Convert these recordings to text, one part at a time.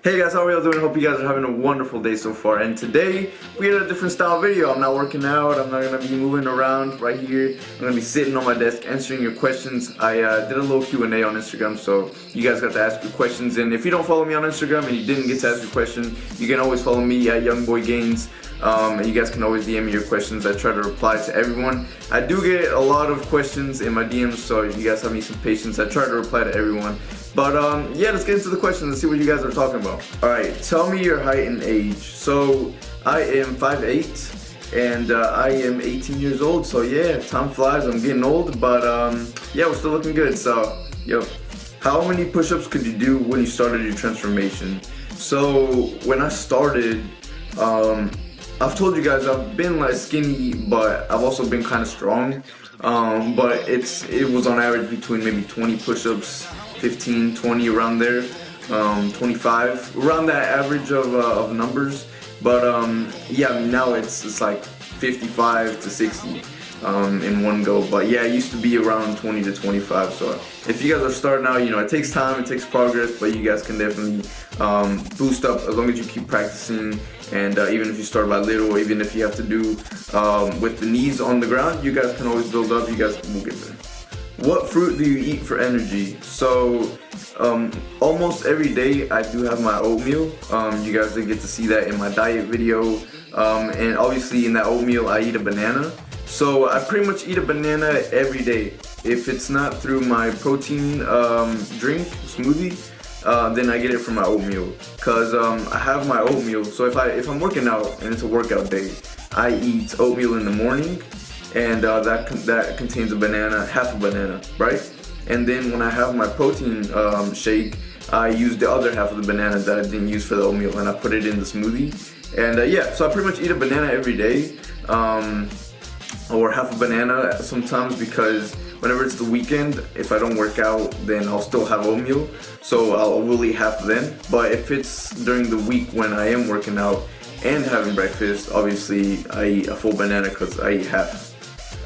Hey guys, how are y'all doing? Hope you guys are having a wonderful day so far. And today we got a different style video. I'm not working out. I'm not gonna be moving around right here. I'm gonna be sitting on my desk answering your questions. I did a little Q&A on Instagram, so you guys got to ask your questions. And if you don't follow me on Instagram and you didn't get to ask your question, you can always follow me at YoungBoyGains. And you guys can always DM me your questions. I try to reply to everyone. I do get a lot of questions in my DMs, so you guys have me some patience. I try to reply to everyone. But yeah, let's get into the questions and see what you guys are talking about. Alright, tell me your height and age. So I am 5'8", and I am 18 years old. So yeah, time flies, I'm getting old, but yeah, we're still looking good. So, yo, how many push-ups could you do when you started your transformation? So when I started, I've told you guys I've been like skinny, but I've also been kind of strong. But it was on average between maybe 20 push-ups, 15, 20, around there, 25, around that average of numbers. But yeah, I mean, now it's like 55 to 60 in one go. But yeah, it used to be around 20 to 25. So if you guys are starting out, you know, it takes time, it takes progress, but you guys can definitely boost up as long as you keep practicing. And even if you start by little, or even if you have to do with the knees on the ground, you guys can always build up. You guys will get there. What fruit do you eat for energy? So almost every day I do have my oatmeal. You guys did get to see that in my diet video. And obviously in that oatmeal I eat a banana. So I pretty much eat a banana every day. If it's not through my protein drink, smoothie, then I get it from my oatmeal. Cause I have my oatmeal. So if I'm working out and it's a workout day, I eat oatmeal in the morning. And that contains a banana, half a banana, right? And then when I have my protein shake, I use the other half of the banana that I didn't use for the oatmeal, and I put it in the smoothie. And yeah, so I pretty much eat a banana every day, or half a banana sometimes, because whenever it's the weekend, if I don't work out, then I'll still have oatmeal, so I will eat half then. But if it's during the week when I am working out and having breakfast, obviously I eat a full banana because I eat half.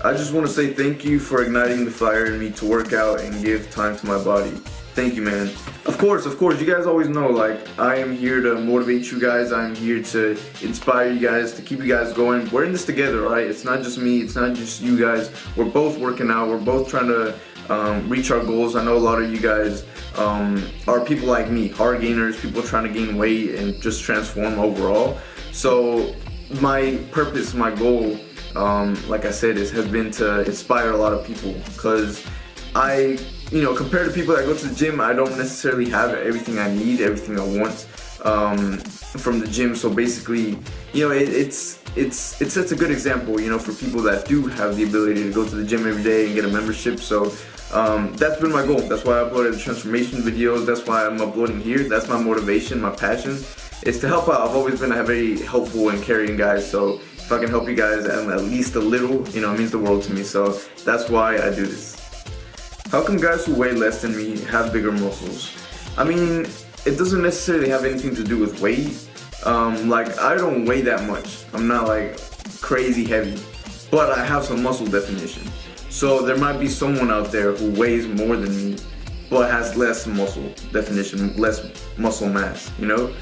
I just want to say thank you for igniting the fire in me to work out and give time to my body. Thank you, man. Of course, you guys always know, like, I am here to motivate you guys. I'm here to inspire you guys, to keep you guys going. We're in this together, right? It's not just me, it's not just you guys. We're both working out, we're both trying to reach our goals. I know a lot of you guys are people like me, hard gainers, people trying to gain weight and just transform overall. So my purpose, my goal, like I said, has been to inspire a lot of people, because compared to people that go to the gym, I don't necessarily have everything I need, everything I want from the gym. So basically, you know, it sets a good example, you know, for people that do have the ability to go to the gym every day and get a membership. So that's been my goal. That's why I uploaded the transformation videos. That's why I'm uploading here. That's my motivation, my passion, is to help out. I've always been a very helpful and caring guy, so if I can help you guys at least a little, you know, it means the world to me. So that's why I do this. How come guys who weigh less than me have bigger muscles? I mean, it doesn't necessarily have anything to do with weight. Like, I don't weigh that much. I'm not like crazy heavy, but I have some muscle definition. So there might be someone out there who weighs more than me, but has less muscle definition, less muscle mass, you know?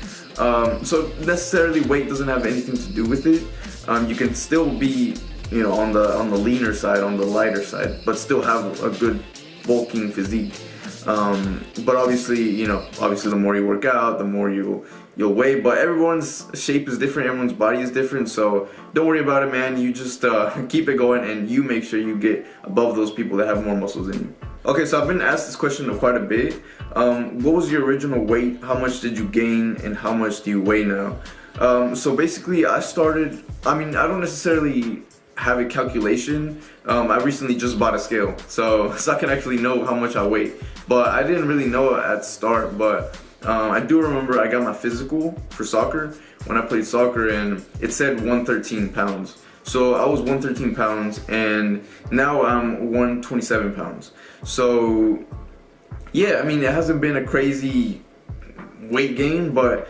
So necessarily weight doesn't have anything to do with it. You can still be, you know, on the leaner side, on the lighter side, but still have a good bulking physique. But obviously, you know, the more you work out, the more you'll weigh. But everyone's shape is different, everyone's body is different, so don't worry about it, man. You just keep it going, and you make sure you get above those people that have more muscles than you. Okay, so I've been asked this question quite a bit. What was your original weight? How much did you gain, and how much do you weigh now? So basically, I don't necessarily have a calculation. I recently just bought a scale, so I can actually know how much I weigh. But I didn't really know at the start, but I do remember I got my physical for soccer when I played soccer, and it said 113 pounds. So I was 113 pounds, and now I'm 127 pounds. So yeah, I mean, it hasn't been a crazy weight gain, but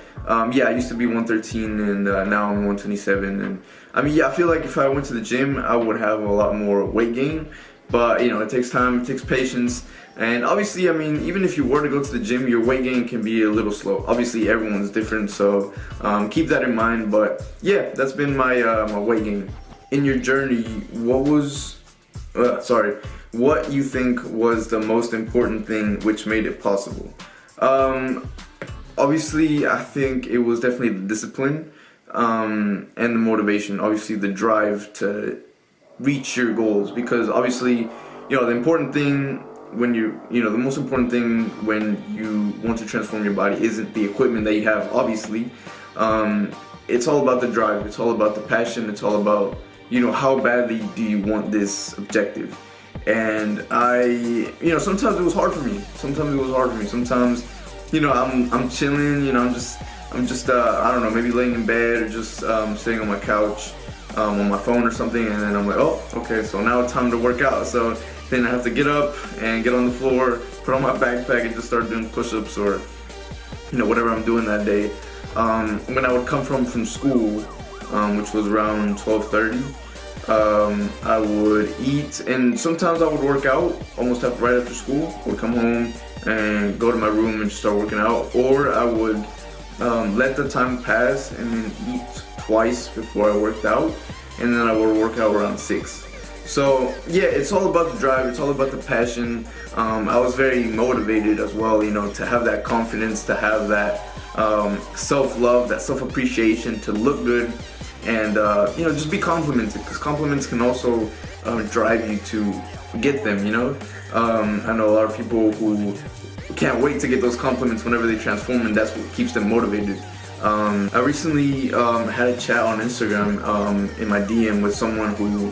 yeah, I used to be 113, and now I'm 127. And I mean, yeah, I feel like if I went to the gym, I would have a lot more weight gain, but you know, it takes time, it takes patience. And obviously, I mean, even if you were to go to the gym, your weight gain can be a little slow. Obviously, everyone's different, so keep that in mind. But yeah, that's been my my weight gain. In your journey, what you think was the most important thing which made it possible? Obviously, I think it was definitely the discipline and the motivation. Obviously, the drive to reach your goals, because obviously, you know, the important thing when the most important thing when you want to transform your body isn't the equipment that you have, obviously. It's all about the drive, it's all about the passion, it's all about, you know, how badly do you want this objective. And sometimes it was hard for me. Sometimes, you know, I'm chilling, you know, I'm just I don't know, maybe laying in bed or just sitting on my couch on my phone or something, and then I'm like, oh, okay, so now it's time to work out. So then I have to get up and get on the floor, put on my backpack, and just start doing push-ups or, you know, whatever I'm doing that day. When I would come from school, which was around 12:30, I would eat, and sometimes I would work out almost right after school. I would come home and go to my room and just start working out, or I would let the time pass and then eat twice before I worked out, and then I would work out around 6. So yeah, it's all about the drive, it's all about the passion. I was very motivated as well, you know, to have that confidence, to have that self-love, that self-appreciation, to look good, and you know, just be complimented, because compliments can also drive you to get them, you know. I know a lot of people who can't wait to get those compliments whenever they transform, and that's what keeps them motivated. I recently had a chat on Instagram in my DM with someone who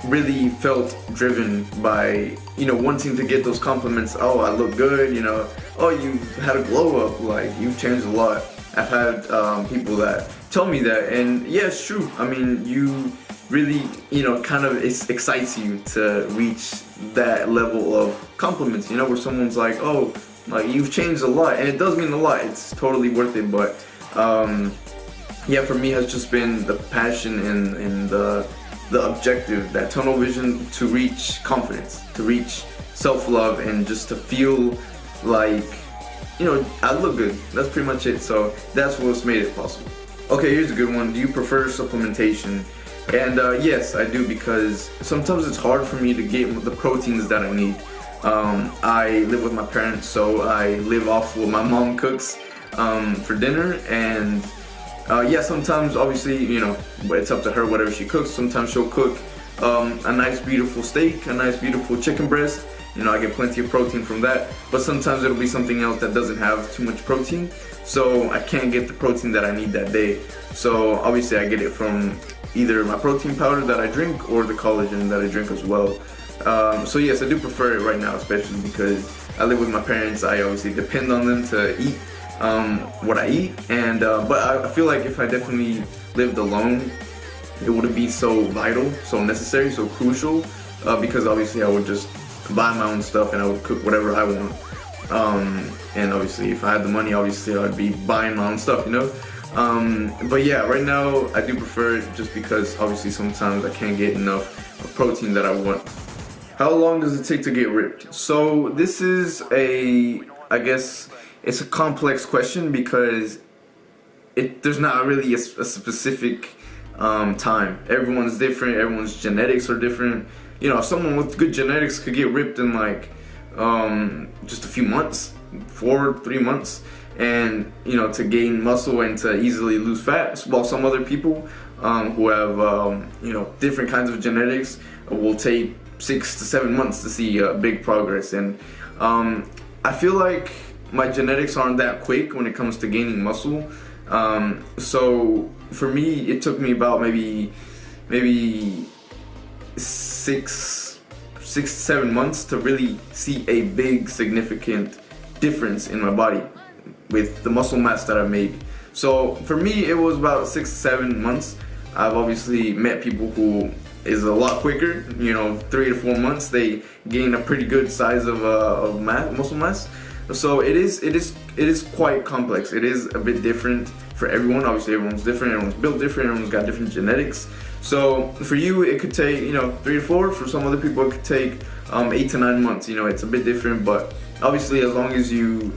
really felt driven by, you know, wanting to get those compliments. Oh, I look good, you know. Oh, you've had a glow up, like you've changed a lot. I've had people that tell me that, and yeah, it's true. I mean, you really, you know, kind of, it excites you to reach that level of compliments, you know, where someone's like, oh, like you've changed a lot, and it does mean a lot. It's totally worth it. But yeah, for me has just been the passion and the objective, that tunnel vision to reach confidence, to reach self-love, and just to feel like, you know, I look good. That's pretty much it. So that's what's made it possible. Okay, here's a good one. Do you prefer supplementation? And yes, I do, because sometimes it's hard for me to get the proteins that I need. I live with my parents, so I live off what my mom cooks for dinner, and yeah, sometimes obviously, you know, it's up to her, whatever she cooks. Sometimes she'll cook a nice beautiful steak, a nice beautiful chicken breast. You know, I get plenty of protein from that. But sometimes it'll be something else that doesn't have too much protein, so I can't get the protein that I need that day. So obviously I get it from either my protein powder that I drink or the collagen that I drink as well. So yes, I do prefer it right now, especially because I live with my parents. I obviously depend on them to eat what I eat, and but I feel like if I definitely lived alone, it wouldn't be so vital, so necessary, so crucial, because obviously I would just buy my own stuff and I would cook whatever I want. And obviously if I had the money, obviously I'd be buying my own stuff, you know. But yeah, right now I do prefer it, just because obviously sometimes I can't get enough protein that I want. How long does it take to get ripped? So this is I guess it's a complex question, because there's not really a specific time. Everyone's different, everyone's genetics are different. You know, someone with good genetics could get ripped in like just a few months, 3 months, and you know, to gain muscle and to easily lose fat, while some other people who have you know, different kinds of genetics will take 6 to 7 months to see big progress. And I feel like my genetics aren't that quick when it comes to gaining muscle. So for me, it took me about maybe 6 to 7 months to really see a big significant difference in my body with the muscle mass that I made. So for me, it was about 6 to 7 months. I've obviously met people who is a lot quicker, you know, 3 to 4 months they gain a pretty good size of muscle mass. So it is quite complex. It is a bit different for everyone. Obviously everyone's different, everyone's built different, everyone's got different genetics. So for you it could take 3 to 4. For some other people it could take 8 to 9 months. It's a bit different, but obviously as long as you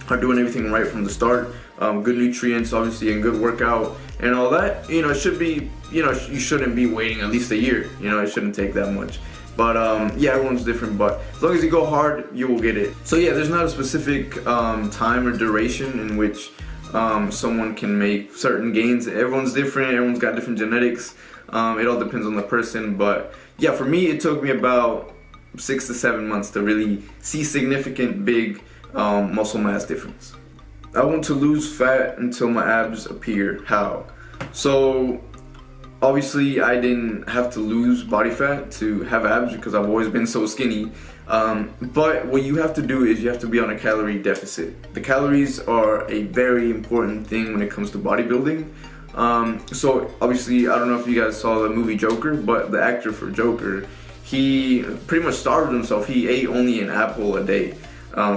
are doing everything right from the start, good nutrients obviously and good workout and all that, it should be, you shouldn't be waiting at least a year. It shouldn't take that much. But yeah, everyone's different, but as long as you go hard, you will get it. So yeah, there's not a specific time or duration in which someone can make certain gains. Everyone's different, everyone's got different genetics. It all depends on the person, but yeah, for me it took me about 6 to 7 months to really see significant big muscle mass difference. I want to lose fat until my abs appear. How? So obviously I didn't have to lose body fat to have abs because I've always been so skinny. But what you have to do is you have to be on a calorie deficit. The calories are a very important thing when it comes to bodybuilding. So obviously, I don't know if you guys saw the movie Joker, but the actor for Joker, he pretty much starved himself. He ate only an apple a day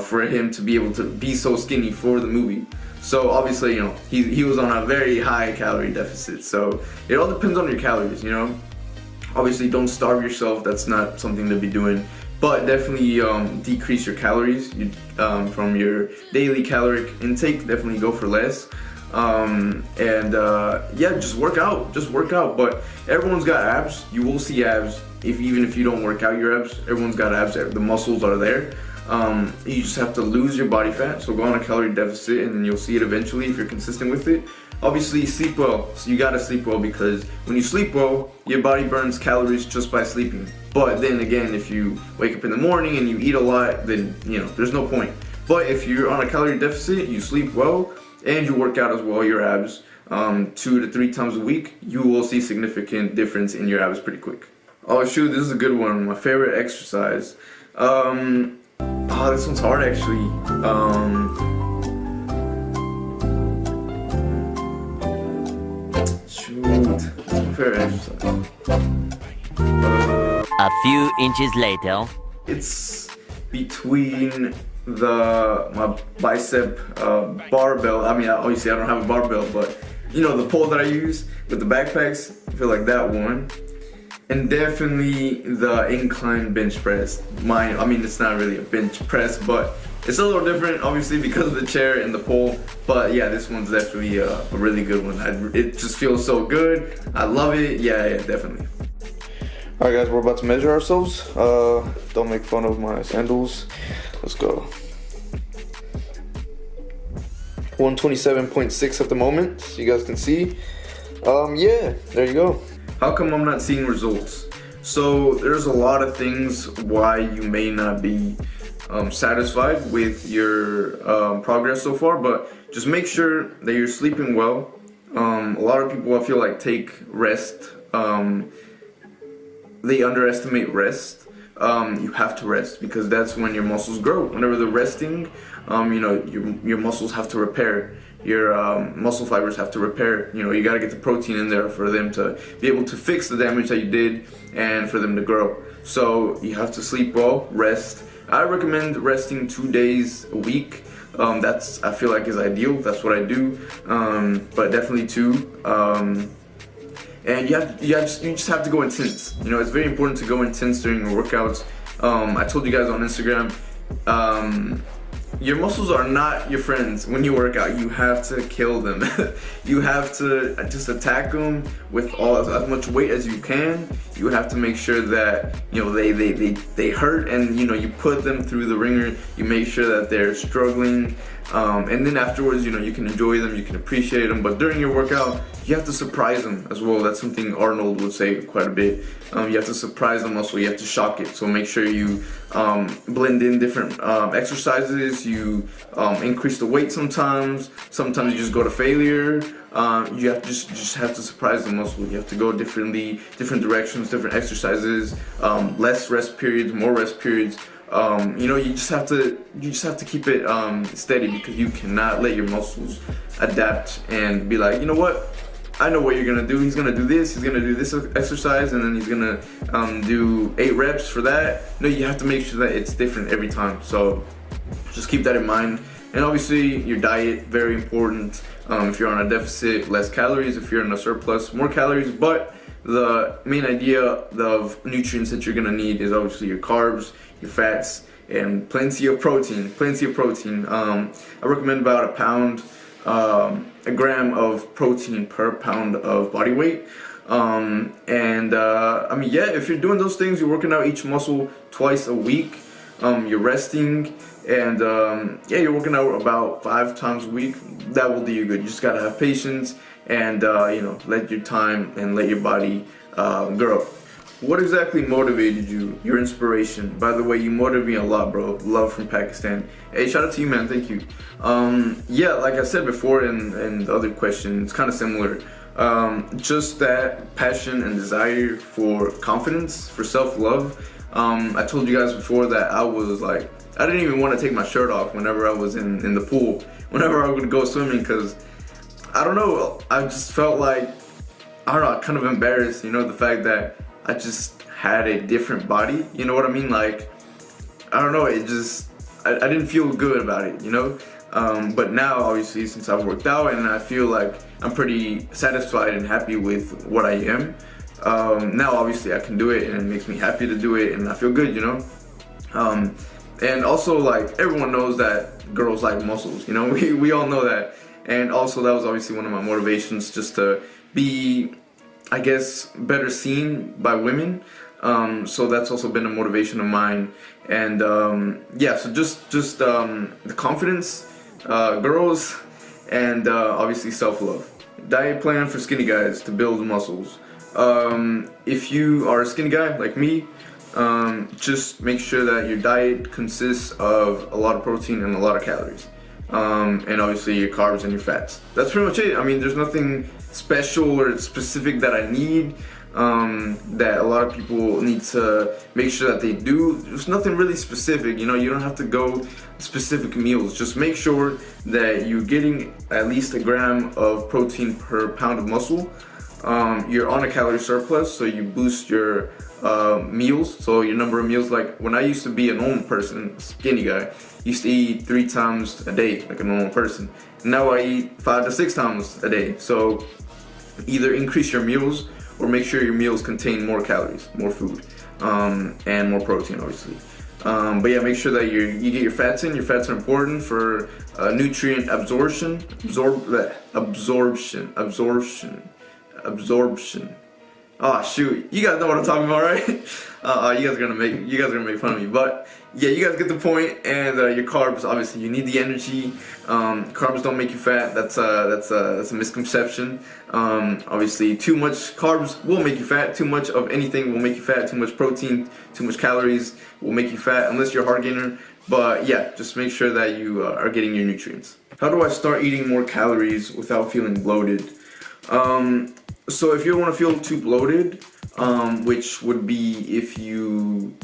for him to be able to be so skinny for the movie. So obviously, he was on a very high calorie deficit. So it all depends on your calories, Obviously, don't starve yourself. That's not something to be doing. But definitely decrease your calories from your daily caloric intake. Definitely go for less. Yeah, just work out. But everyone's got abs. You will see abs even if you don't work out your abs. Everyone's got abs. The muscles are there. You just have to lose your body fat, so go on a calorie deficit and then you'll see it eventually if you're consistent with it. Obviously sleep well, so you gotta sleep well, because when you sleep well, your body burns calories just by sleeping. But then again, if you wake up in the morning and you eat a lot, then there's no point. But if you're on a calorie deficit, you sleep well and you work out as well, your abs 2 to 3 times a week, you will see significant difference in your abs pretty quick. Oh shoot, this is a good one. My favorite exercise. This one's hard actually. Shoot, that's my favorite exercise. A few inches later. It's between my bicep barbell. I mean, obviously I don't have a barbell, but the pole that I use with the backpacks, I feel like that one. And definitely the incline bench press. I mean, it's not really a bench press, but it's a little different, obviously, because of the chair and the pole. But yeah, this one's definitely a really good one. It just feels so good. I love it. Yeah, definitely. All right, guys, we're about to measure ourselves. Don't make fun of my sandals. Let's go. 127.6 at the moment, so you guys can see. Yeah, there you go. How come I'm not seeing results? So there's a lot of things why you may not be satisfied with your progress so far, but just make sure that you're sleeping well. A lot of people, I feel like, take rest. They underestimate rest. You have to rest because that's when your muscles grow. Whenever they're resting, your muscles have to repair. Your muscle fibers have to repair. You got to get the protein in there for them to be able to fix the damage that you did and for them to grow. So you have to sleep well, rest. I recommend resting 2 days a week. That's, I feel like, is ideal. That's what I do. But definitely 2. And you just have to go intense. It's very important to go intense during your workouts. I told you guys on Instagram, your muscles are not your friends when you work out. You have to kill them. You have to just attack them with as much weight as you can. You have to make sure that they hurt, and you put them through the ringer. You make sure that they're struggling, and then afterwards, you can enjoy them, you can appreciate them. But during your workout, you have to surprise them as well. That's something Arnold would say quite a bit. You have to surprise the muscle. You have to shock it. So make sure you blend in different exercises. You increase the weight sometimes. Sometimes you just go to failure. You have to just have to surprise the muscle. You have to go differently, different directions, different exercises, less rest periods, more rest periods. You just have to keep it steady, because you cannot let your muscles adapt and be like, you know what? I know what you're gonna do. He's gonna do this. He's gonna do this exercise, and then he's gonna do 8 reps for that. No, you have to make sure that it's different every time. So Just keep that in mind. And obviously your diet, very important. If you're on a deficit, less calories. If you're in a surplus, more calories. But the main idea of nutrients that you're gonna need is obviously your carbs, your fats, and plenty of protein. I recommend about a gram of protein per pound of body weight. I mean, yeah, if you're doing those things, you're working out each muscle twice a week, you're resting, and yeah, you're working out about 5 times a week, that will do you good. You just gotta have patience and you know, let your time and let your body grow. What exactly motivated you? Your inspiration. By the way, you motivate me a lot, bro. Love from Pakistan. Hey, shout out to you, man. Thank you. Yeah, like I said before in the other question, it's kind of similar. Just that passion and desire for confidence, for self-love. I told you guys before that I was like, I didn't even want to take my shirt off whenever I was in the pool, whenever I would go swimming, because I don't know, I just felt like, I don't know, kind of embarrassed, you know, the fact that I just had a different body, you know what I mean? Like, I don't know, it just, I didn't feel good about it, you know? But now, obviously, since I've worked out and I feel like I'm pretty satisfied and happy with what I am, now obviously I can do it and it makes me happy to do it and I feel good, you know? And also, like, everyone knows that girls like muscles, you know? We all know that. And also, that was obviously one of my motivations, just to be, I guess, better seen by women. So that's also been a motivation of mine. And yeah, so just the confidence, girls, and obviously self-love. Diet plan for skinny guys to build muscles. If you are a skinny guy like me, just make sure that your diet consists of a lot of protein and a lot of calories. And obviously your carbs and your fats. That's pretty much it. I mean, there's nothing special or specific that I need, that a lot of people need to make sure that they do. There's nothing really specific, you know, you don't have to go specific meals. Just make sure that you're getting at least a gram of protein per pound of muscle. You're on a calorie surplus, so you boost your meals, so your number of meals. Like when I used to be a normal person, skinny guy, used to eat 3 times a day like a normal person. Now I eat 5 to 6 times a day. So either increase your meals or make sure your meals contain more calories, more food, and more protein, obviously. But yeah, make sure that you get your fats in. Your fats are important for nutrient absorption. Oh shoot, you guys know what I'm talking about, right? You guys are gonna make fun of me, but yeah, you guys get the point. And your carbs, obviously, you need the energy. Carbs don't make you fat. That's a misconception. Obviously, too much carbs will make you fat. Too much of anything will make you fat. Too much protein, too much calories will make you fat, unless you're a hard gainer. But yeah, just make sure that you are getting your nutrients. How do I start eating more calories without feeling bloated? So if you don't want to feel too bloated, which would be if you,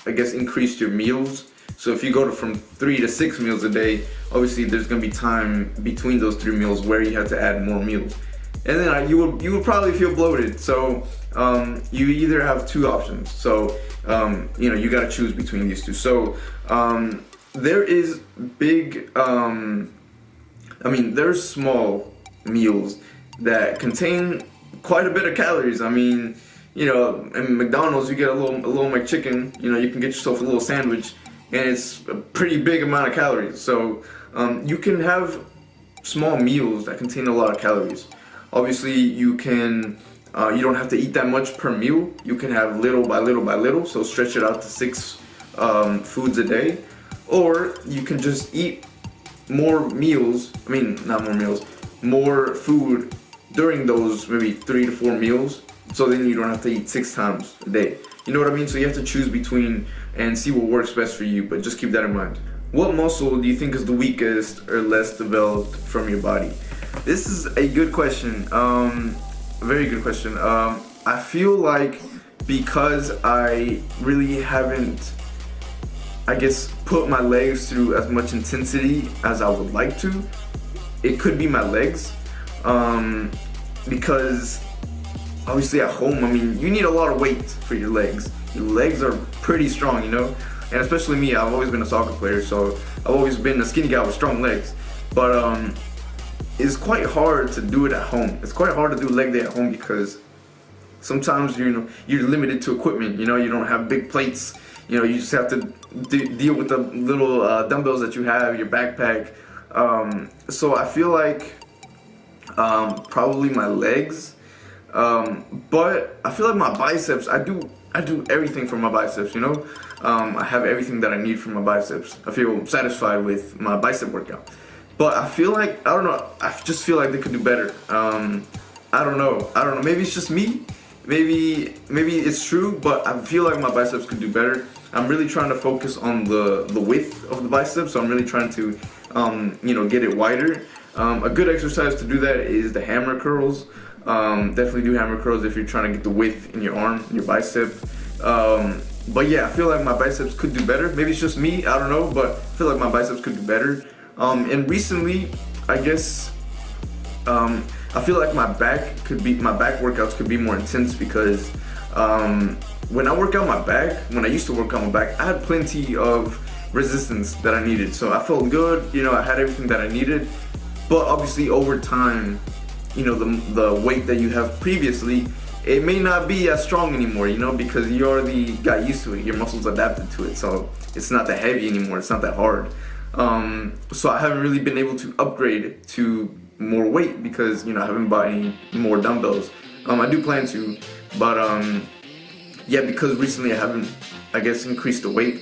I guess, increase your meals. So if you go from 3 to 6 meals a day, obviously there's gonna be time between those 3 meals where you have to add more meals, and then you would probably feel bloated. So you either have 2 options. So you know, you gotta choose between these 2. So there is big, I mean, there's small meals that contain quite a bit of calories. I mean, you know, in McDonald's you get a little McChicken. You know, you can get yourself a little sandwich, and it's a pretty big amount of calories. So you can have small meals that contain a lot of calories. Obviously, you can. You don't have to eat that much per meal. You can have little by little by little. So stretch it out to 6 foods a day, or you can just eat more meals. I mean, not more meals, more food during those maybe 3 to 4 meals, so then you don't have to eat 6 times a day. You know what I mean? So you have to choose between and see what works best for you, but just keep that in mind. What muscle do you think is the weakest or less developed from your body? This is a good question, a very good question. I feel like because I really haven't, I guess, put my legs through as much intensity as I would like to, it could be my legs. Because obviously at home, I mean, you need a lot of weight for your legs. Your legs are pretty strong, you know? and especially me, I've always been a soccer player, so I've always been a skinny guy with strong legs. But it's quite hard to do it at home. It's quite hard to do leg day at home because sometimes you're limited to equipment. You don't have big plates. You just have to deal with the little dumbbells that you have, your backpack. So I feel like probably my legs, but I feel like my biceps, I do everything for my biceps, I have everything that I need for my biceps. I feel satisfied with my bicep workout. But I feel like, I don't know, I just feel like they could do better. I don't know, maybe it's just me. Maybe it's true, but I feel like my biceps could do better. I'm really trying to focus on the width of the biceps, so I'm really trying to get it wider. A good exercise to do that is the hammer curls. Definitely do hammer curls if you're trying to get the width in your arm, your bicep. But yeah, I feel like my biceps could do better. Maybe it's just me, I don't know, but I feel like my biceps could do better. And recently, I guess, I feel like my back workouts could be more intense because when I work out my back, when I used to work out my back, I had plenty of resistance that I needed. So I felt good, I had everything that I needed. But obviously over time, the weight that you have previously, it may not be as strong anymore, because you already got used to it. Your muscles adapted to it. So it's not that heavy anymore. It's not that hard. So I haven't really been able to upgrade to more weight because, I haven't bought any more dumbbells. I do plan to, but yeah, because recently I haven't, I guess, increased the weight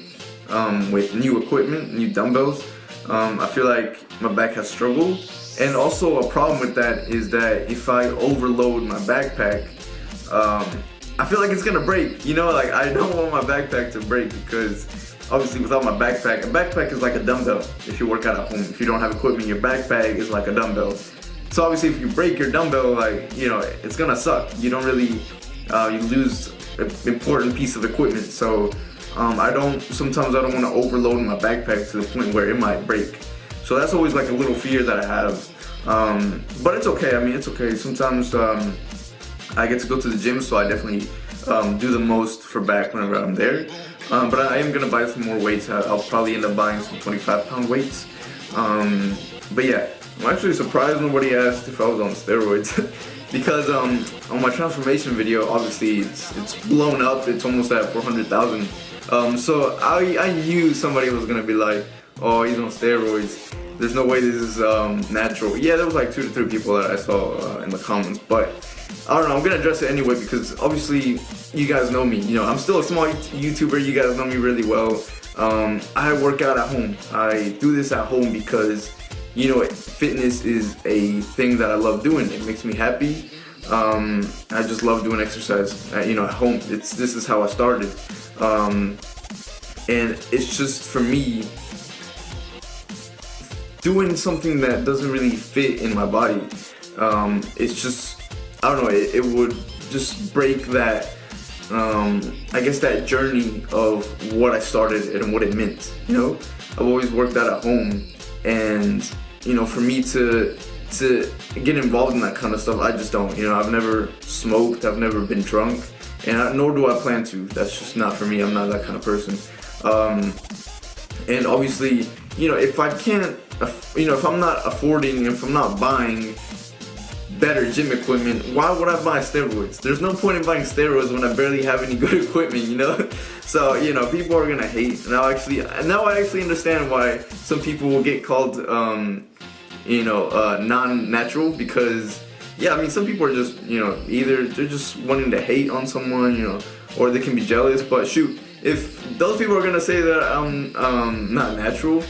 with new equipment, new dumbbells. I feel like my back has struggled. And also a problem with that is that if I overload my backpack, I feel like it's gonna break, like I don't want my backpack to break because obviously without my backpack, a backpack is like a dumbbell if you work out at home. If you don't have equipment, your backpack is like a dumbbell. So obviously if you break your dumbbell, it's gonna suck. You don't really, you lose an important piece of equipment. So sometimes I don't wanna overload my backpack to the point where it might break. So that's always like a little fear that I have. But it's okay, it's okay. Sometimes I get to go to the gym, so I definitely do the most for back whenever I'm there. But I am gonna buy some more weights. I'll probably end up buying some 25-pound weights. But yeah, I'm actually surprised nobody asked if I was on steroids because on my transformation video, obviously it's blown up. It's almost at 400,000. So I knew somebody was gonna be like, "Oh, he's on steroids. There's no way this is natural." Yeah, there was like 2 to 3 people that I saw in the comments, but I don't know, I'm gonna address it anyway because obviously you guys know me, I'm still a small YouTuber, you guys know me really well. I work out at home. I do this at home because, fitness is a thing that I love doing. It makes me happy. I just love doing exercise, at home. This is how I started. And it's just, for me, doing something that doesn't really fit in my body, it's just, I don't know, it would just break that, I guess that journey of what I started and what it meant, I've always worked out at home, and, for me to get involved in that kind of stuff, I just don't, I've never smoked, I've never been drunk, and nor do I plan to. That's just not for me. I'm not that kind of person. And obviously, if I can't, if I'm not affording, if I'm not buying better gym equipment, why would I buy steroids? There's no point in buying steroids when I barely have any good equipment, So, people are gonna hate. Now I actually understand why some people will get called, non-natural because, yeah, some people are just, either they're just wanting to hate on someone, or they can be jealous. But shoot, if those people are gonna say that I'm not natural,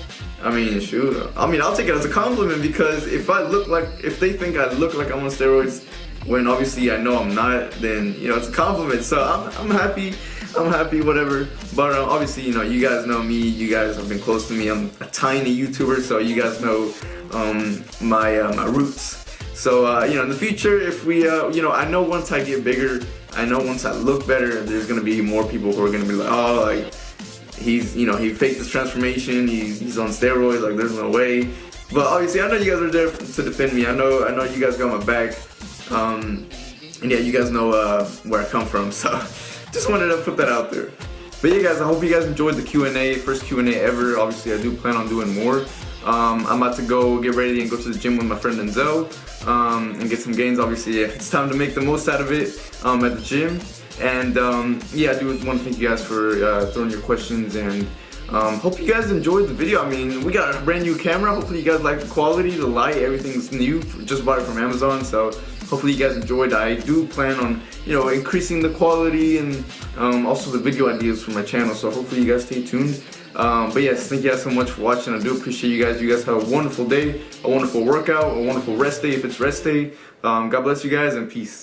shoot, I'll take it as a compliment because if they think I look like I'm on steroids when obviously I know I'm not, then it's a compliment. So I'm happy, whatever. But obviously, you guys know me, you guys have been close to me. I'm a tiny YouTuber, so you guys know my roots. So in the future, if we I know once I get bigger, I know once I look better, there's gonna be more people who are gonna be like, "Oh, like he's he faked his transformation, he's on steroids, like there's no way." But obviously I know you guys are there to defend me. I know you guys got my back. And yeah, you guys know where I come from, so just wanted to put that out there. But yeah, guys, I hope you guys enjoyed the Q&A, first Q&A ever. Obviously, I do plan on doing more. I'm about to go get ready and go to the gym with my friend Denzel and get some gains. Obviously, yeah, it's time to make the most out of it at the gym. And yeah, I do want to thank you guys for throwing your questions, and hope you guys enjoyed the video. I mean, we got a brand new camera. Hopefully you guys like the quality, the light, everything's new. Just bought it from Amazon, so hopefully you guys enjoyed. I do plan on, you know, increasing the quality and also the video ideas for my channel, so hopefully you guys stay tuned. But yes, thank you guys so much for watching. I do appreciate you guys. You guys have a wonderful day, a wonderful workout, a wonderful rest day if it's rest day. God bless you guys, and peace.